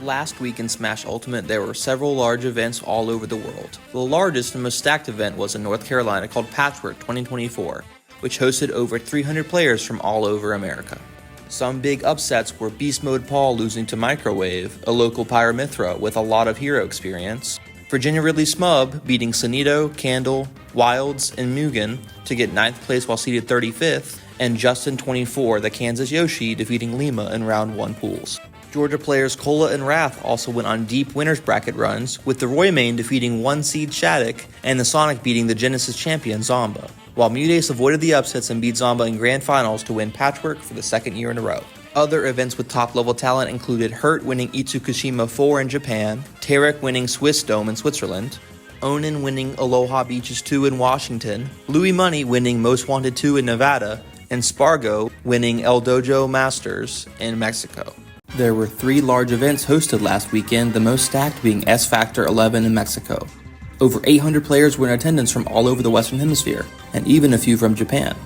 Last week in Smash Ultimate, there were several large events all over the world. The largest and most stacked event was in North Carolina called Patchwork 2024, which hosted over 300 players from all over America. Some big upsets were Beast Mode Paul losing to Microwave, a local Pyramithra with a lot of hero experience, Virginia Ridley Smub beating Sonito, Candle, Wilds, and Mugen to get 9th place while seeded 35th, and Justin24, the Kansas Yoshi, defeating Lima in round 1 pools. Georgia players Cola and Wrath also went on deep winners bracket runs, with the Roy main defeating 1 seed Shattuck and the Sonic beating the Genesis champion Zomba, while Mudace avoided the upsets and beat Zomba in grand finals to win Patchwork for the second year in a row. Other events with top-level talent included Hurt winning Itsukushima 4 in Japan, Tarek winning Swiss Dome in Switzerland, Onin winning Aloha Beaches 2 in Washington, Louis Money winning Most Wanted 2 in Nevada, and Spargo winning El Dojo Masters in Mexico. There were 3 large events hosted last weekend, the most stacked being S Factor 11 in Mexico. Over 800 players were in attendance from all over the Western Hemisphere, and even a few from Japan.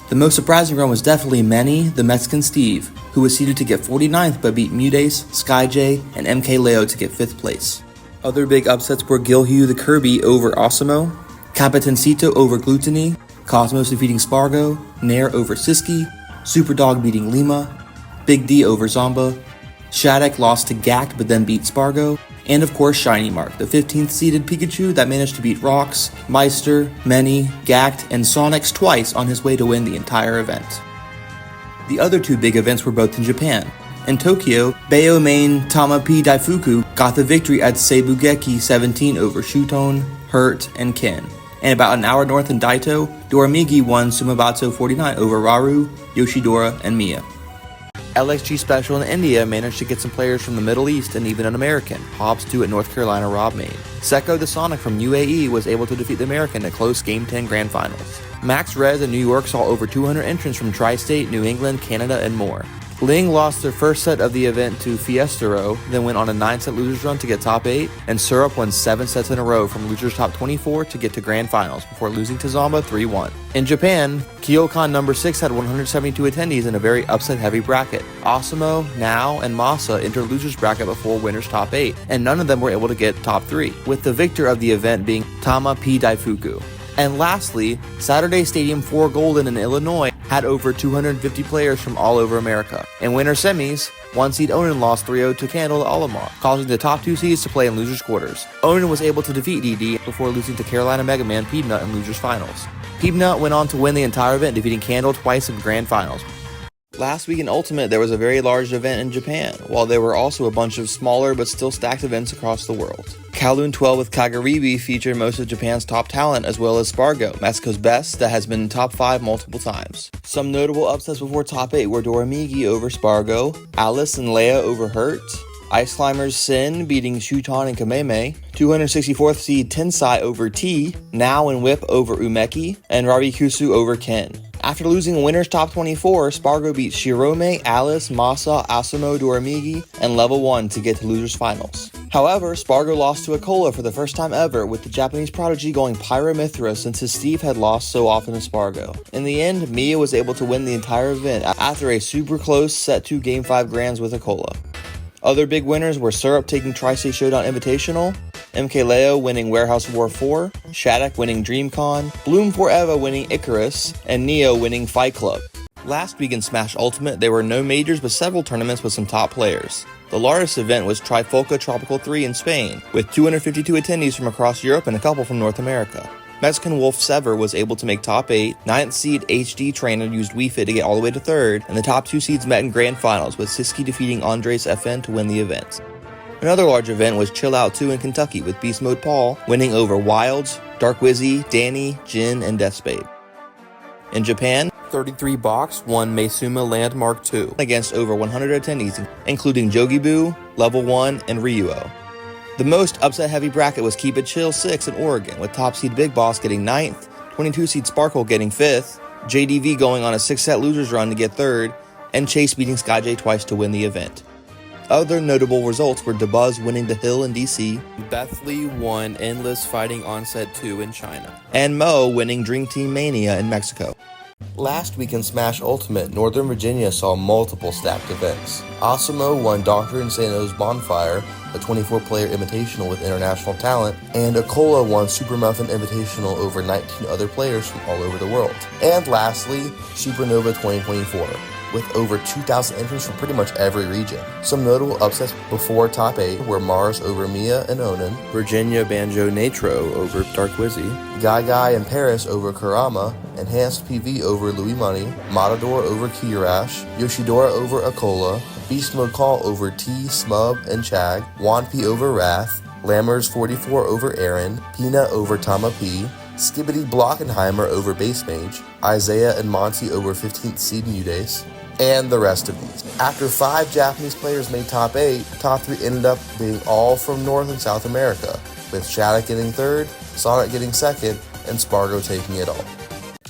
The most surprising run was definitely Manny, the Mexican Steve, who was seeded to get 49th but beat Mudace, SkyJ, and MK Leo to get 5th place. Other big upsets were Gilhue the Kirby over Osimo, Capitancito over Glutony, Cosmos defeating Spargo, Nair over Siski, Superdog beating Lima, Big D over Zomba, Shattuck lost to Gact but then beat Spargo, and of course Shiny Mark, the 15th seeded Pikachu that managed to beat Rox, Meister, Many, Gact, and Sonics twice on his way to win the entire event. The other 2 big events were both in Japan. In Tokyo, Bayo main Tama P. Daifuku got the victory at Seibugeki 17 over Shuton, Hurt, and Ken. And about an hour north in Daito, Doramigi won Sumabatsu 49 over Raru, Yoshidora, and Mia. LXG Special in India managed to get some players from the Middle East and even an American, Hobbs 2 at North Carolina Rob main. Seko the Sonic from UAE was able to defeat the American at close Game 10 Grand Finals. Max Rez in New York saw over 200 entrants from Tri-State, New England, Canada, and more. Ling lost their first set of the event to Fiestero, then went on a 9-set losers run to get top 8, and Syrup won 7 sets in a row from losers top 24 to get to grand finals before losing to Zomba 3-1. In Japan, Kyokan number 6 had 172 attendees in a very upset-heavy bracket. Osimo, Now, and Masa entered losers bracket before winners top 8, and none of them were able to get top 3, with the victor of the event being Tama P. Daifuku. And lastly, Saturday Stadium 4 Golden in Illinois had over 250 players from all over America. In winter semis, 1 seed Onin lost 3-0 to Candle at Olimar, causing the top 2 seeds to play in losers quarters. Onin was able to defeat DD before losing to Carolina Mega Man Peanut in losers finals. Peanut went on to win the entire event, defeating Candle twice in grand finals. Last week in Ultimate, there was a very large event in Japan, while there were also a bunch of smaller but still stacked events across the world. Kowloon 12 with Kagaribi featured most of Japan's top talent, as well as Spargo, Mexico's best that has been in top 5 multiple times. Some notable upsets before top 8 were Doramigi over Spargo, Alice and Leia over Hurt, Ice Climbers Sin beating Shuton and Kameme, 264th seed Tensai over T, Now and Whip over Umeki, and Rabikusu over Ken. After losing winners top 24, Spargo beat Shirome, Alice, Masa, Asimo, Doramigi, and Level 1 to get to losers finals. However, Spargo lost to Akola for the first time ever, with the Japanese prodigy going Pyramithra since his Steve had lost so often to Spargo. In the end, Mia was able to win the entire event after a super close set 2 Game 5 grands with Akola. Other big winners were Syrup taking Tri-State Showdown Invitational, MK Leo winning Warehouse War 4, Shattuck winning DreamCon, Bloom Forever winning Icarus, and Neo winning Fight Club. Last week in Smash Ultimate, there were no majors but several tournaments with some top players. The largest event was Trifolca Tropical 3 in Spain, with 252 attendees from across Europe and a couple from North America. Mexican Wolf Sever was able to make top 8, 9th seed HD Trainer used Wii Fit to get all the way to 3rd, and the top 2 seeds met in grand finals, with Siski defeating Andres FN to win the event. Another large event was Chill Out 2 in Kentucky, with Beast Mode Paul winning over Wilds, Dark Wizzy, Danny, Jin, and Deathspade. In Japan, 33 Box won Maisuma Landmark 2 against over 100 attendees, including Jogibu, Level 1, and Ryuo. The most upset-heavy bracket was Keep It Chill 6 in Oregon, with top seed Big Boss getting 9th, 22 seed Sparkle getting 5th, JDV going on a 6-set losers run to get 3rd, and Chase beating SkyJ twice to win the event. Other notable results were DeBuzz winning The Hill in DC, Bethley won Endless Fighting Onset 2 in China, and Mo winning Dream Team Mania in Mexico. Last week in Smash Ultimate, Northern Virginia saw multiple stacked events. Asimo won Dr. Insano's Bonfire, a 24-player invitational with international talent, and Akola won Super Muffin Invitational over 19 other players from all over the world. And lastly, Supernova 2024, with over 2,000 entrants from pretty much every region. Some notable upsets before top 8 were Mars over Mia and Onan, Virginia Banjo Natro over Darkwizzy, Guy Guy and Paris over Kurama, Enhanced PV over Louis Money, Matador over Kirash, Yoshidora over Akola, Beast Mode Call over T, Smub, and Chag, Wanpi over Wrath, Lammers 44 over Aaron, Peanut over Tama P, Skibbity Blockenheimer over Base Mage, Isaiah and Monty over 15th seed Mudace, and the rest of these. After 5 Japanese players made top 8, top 3 ended up being all from North and South America, with Shattuck getting 3rd, Sonic getting 2nd, and Spargo taking it all.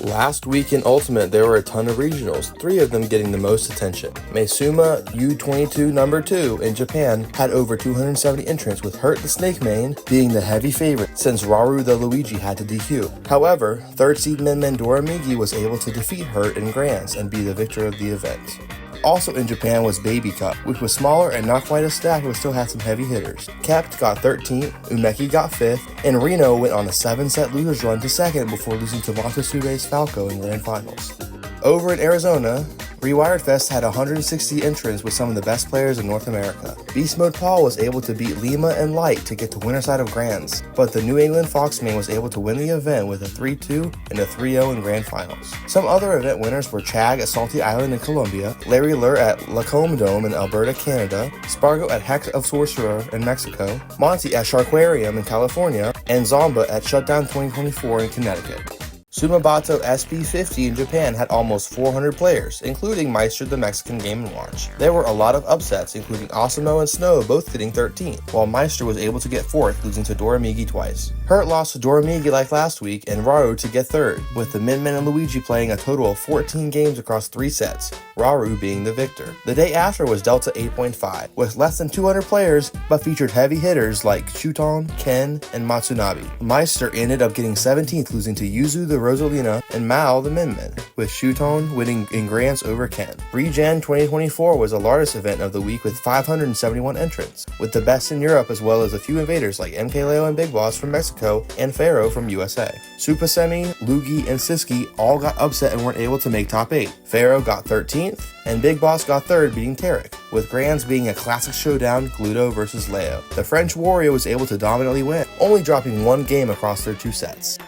Last week in Ultimate, there were a ton of regionals, 3 of them getting the most attention. Meisuma U22 number 2 in Japan had over 270 entrants, with Hurt the Snake Mane being the heavy favorite since Raru the Luigi had to DQ. However, 3rd seed Min Dora Migi was able to defeat Hurt in Grands and be the victor of the event. Also in Japan was Baby Cup, which was smaller and not quite as stacked but still had some heavy hitters. Kept got 13th, Umeki got 5th, and Reno went on a 7-set losers run to 2nd before losing to Montasube's Falco in Grand Finals. Over in Arizona, Rewired Fest had 160 entrants with some of the best players in North America. Beast Mode Paul was able to beat Lima and Light to get to winner side of Grands, but the New England Foxman was able to win the event with a 3-2 and a 3-0 in Grand Finals. Some other event winners were Chag at Salty Island in Colombia, Larry Lur at Lacombe Dome in Alberta, Canada, Spargo at Hex of Sorcerer in Mexico, Monty at Sharkquarium in California, and Zomba at Shutdown 2024 in Connecticut. Sumabato SP50 in Japan had almost 400 players, including Meister the Mexican Game & Watch. There were a lot of upsets, including Asimo and Snow both getting 13th, while Meister was able to get 4th, losing to Doramigi twice. Hurt lost to Doramigi like last week, and Raru to get 3rd, with the Min and Luigi playing a total of 14 games across 3 sets, Raru being the victor. The day after was Delta 8.5, with less than 200 players, but featured heavy hitters like Shuton, Ken, and Matsunabe. Meister ended up getting 17th, losing to Yuzu the Rosalina and Mao the Min, with Shuton winning in Grands over Ken. Regen 2024 was the largest event of the week with 571 entrants, with the best in Europe as well as a few invaders like MK Leo and Big Boss from Mexico and Pharaoh from USA. Super Semi, Lugi, and Siski all got upset and weren't able to make top 8. Pharaoh got 13th, and Big Boss got 3rd, beating Tarek, with Grands being a classic showdown, Gluto versus Leo. The French Warrior was able to dominantly win, only dropping 1 game across their 2 sets.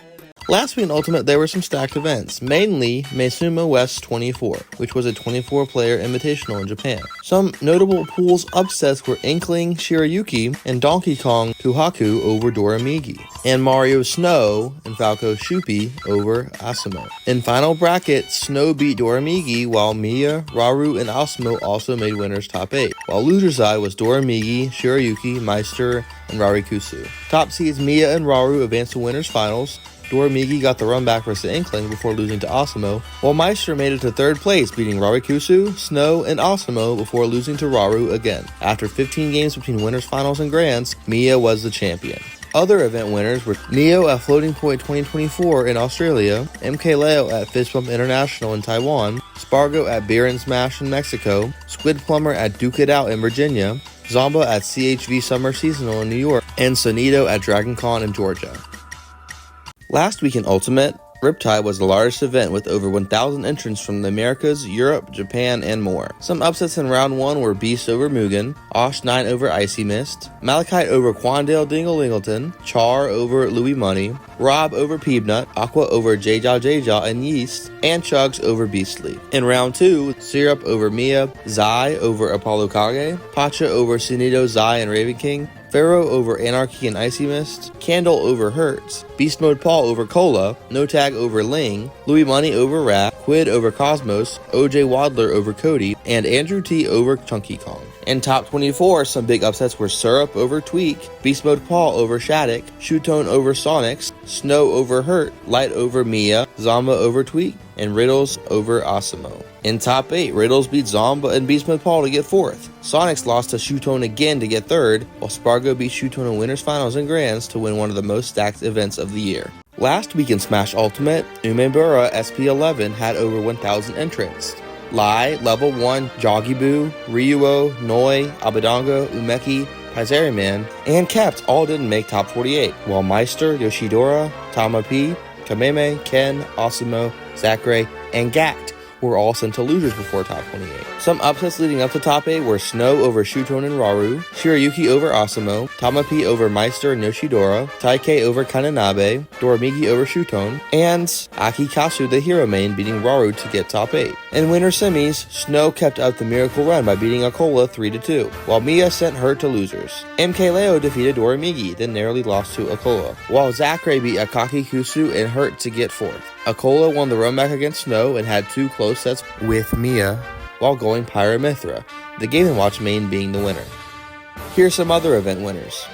Last week in Ultimate, there were some stacked events, mainly Meisuma West 24, which was a 24-player invitational in Japan. Some notable pools upsets were Inkling Shirayuki and Donkey Kong Kuhaku over Doramigi, and Mario Snow and Falco Shupi over Asimo. In final bracket, Snow beat Doramigi, while Mia, Raru, and Asimo also made winners top 8, while loser side was Doramigi, Shirayuki, Meister, and Rarikusu. Top seeds Mia and Raru advanced to winners finals. Doramigi got the run back versus Inkling before losing to Asimo, while Meister made it to 3rd place, beating Rarikusu, Snow, and Asimo before losing to Raru again. After 15 games between winners finals and grands, Mia was the champion. Other event winners were Neo at Floating Point 2024 in Australia, MK Leo at Fist Bump International in Taiwan, Spargo at Beer and Smash in Mexico, Squid Plumber at Duke It Out in Virginia, Zomba at CHV Summer Seasonal in New York, and Sonito at Dragon Con in Georgia. Last week in Ultimate, Riptide was the largest event with over 1,000 entrants from the Americas, Europe, Japan, and more. Some upsets in round 1 were Beast over Mugen, Osh 9 over Icy Mist, Malachite over Quandale Dingle Lingleton, Char over Louis Money, Rob over Peebnut, Aqua over Jjaw and Yeast, and Chugs over Beastly. In round 2, Syrup over Mia, Zai over Apollo Kage, Pacha over Sunito Zai and Raven King, Pharaoh over Anarchy and Icy Mist, Candle over Hertz, Beast Mode Paul over Cola, No Tag over Ling, Louis Money over Rat, Quid over Cosmos, OJ Wadler over Cody, and Andrew T over Chunky Kong. In top 24, some big upsets were Syrup over Tweak, Beast Mode Paul over Shattuck, Shootone over Sonics, Snow over Hurt, Light over Mia, Zomba over Tweak, and Riddles over Asimo. In top 8, Riddles beat Zomba and Beast Mode Paul to get 4th. Sonics lost to Shootone again to get 3rd, while Spargo beat Shootone in Winners Finals and Grands to win one of the most stacked events of the year. Last week in Smash Ultimate, Umebura SP11 had over 1,000 entrants. Lai, Level 1, Jogibu, Ryuo, Noi, Abadango, Umeki, Pizarriman, and Kept all didn't make top 48, while Meister, Yoshidora, Tamapi, Kameme, Ken, Asumo, Zachary, and Gact were all sent to losers before top 28. Some upsets leading up to top 8 were Snow over Shutone and Raru, Shirayuki over Asumo, Tamapi over Meister and Yoshidora, Taikei over Kananabe, Doramigi over Shutone, and Akikasu the hero main beating Raru to get top 8. In winter semis, Snow kept up the miracle run by beating Akola 3-2, while Mia sent Hurt to losers. MK Leo defeated Doramigi, then narrowly lost to Akola, while Zachary beat Akaki Kusu and Hurt to get 4th. Akola won the run back against Snow and had 2 close sets with Mia, while going Pyra/Mithra, the Game & Watch main being the winner. Here's some other event winners.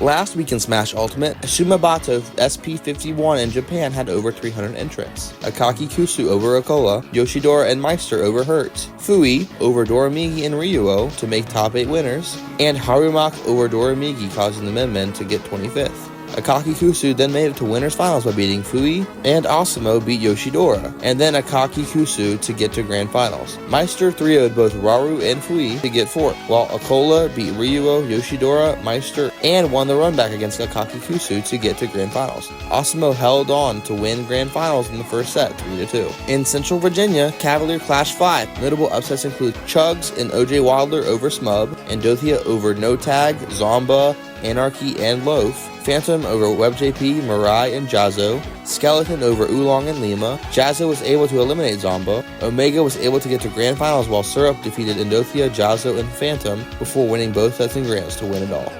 Last week in Smash Ultimate, Shumabato SP51 in Japan had over 300 entrants. Akaki Kusu over Akola, Yoshidora and Meister over Hurt, Fui over Doramigi and Ryuo to make top 8 winners, and Harumak over Doramigi causing the men to get 25th. Akaki Kusu then made it to winners finals by beating Fui, and Asumo beat Yoshidora, and then Akaki Kusu to get to grand finals. Meister 3-0'd both Raru and Fui to get 4th, while Akola beat Ryuo, Yoshidora, Meister, and won the run back against Akaki Kusu to get to grand finals. Asumo held on to win grand finals in the first set, 3-2. In Central Virginia, Cavalier Clash 5. Notable upsets include Chugs and OJ Wilder over Smub, and Dothia over No Tag, Zomba, Anarchy, and Loaf, Phantom over WebJP, Mirai, and Jazzo, Skeleton over Oolong and Lima, Jazzo was able to eliminate Zomba, Omega was able to get to grand finals while Syrup defeated Endothia, Jazzo, and Phantom before winning both sets and grands to win it all.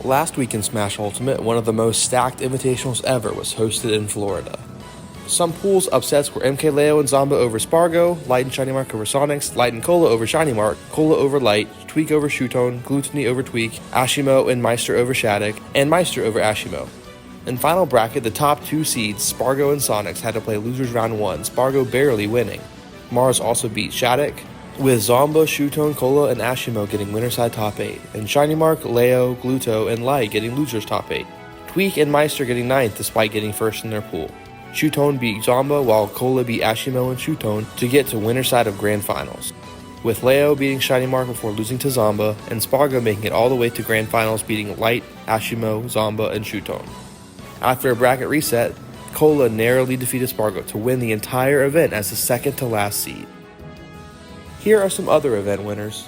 Last week in Smash Ultimate, one of the most stacked invitationals ever was hosted in Florida. Some pools upsets were MK Leo and Zomba over Spargo, Light and Shiny Mark over Sonics, Light and Cola over Shiny Mark, Cola over Light, Tweak over Shutone, Gluttony over Tweak, Ashimo and Meister over Shattuck, and Meister over Ashimo. In final bracket, the top 2 seeds, Spargo and Sonics, had to play losers round 1, Spargo barely winning. Mars also beat Shattuck, with Zomba, Shutone, Cola, and Ashimo getting winner side top 8, and Shiny Mark, Leo, Gluto, and Light getting losers top 8. Tweak and Meister getting 9th despite getting first in their pool. Shutone beat Zomba, while Cola beat Ashimo and Shutone to get to winner side of grand finals, with Leo beating Shiny Mark before losing to Zomba, and Spargo making it all the way to grand finals beating Light, Ashimo, Zomba, and Shutone. After a bracket reset, Cola narrowly defeated Spargo to win the entire event as the second to last seed. Here are some other event winners.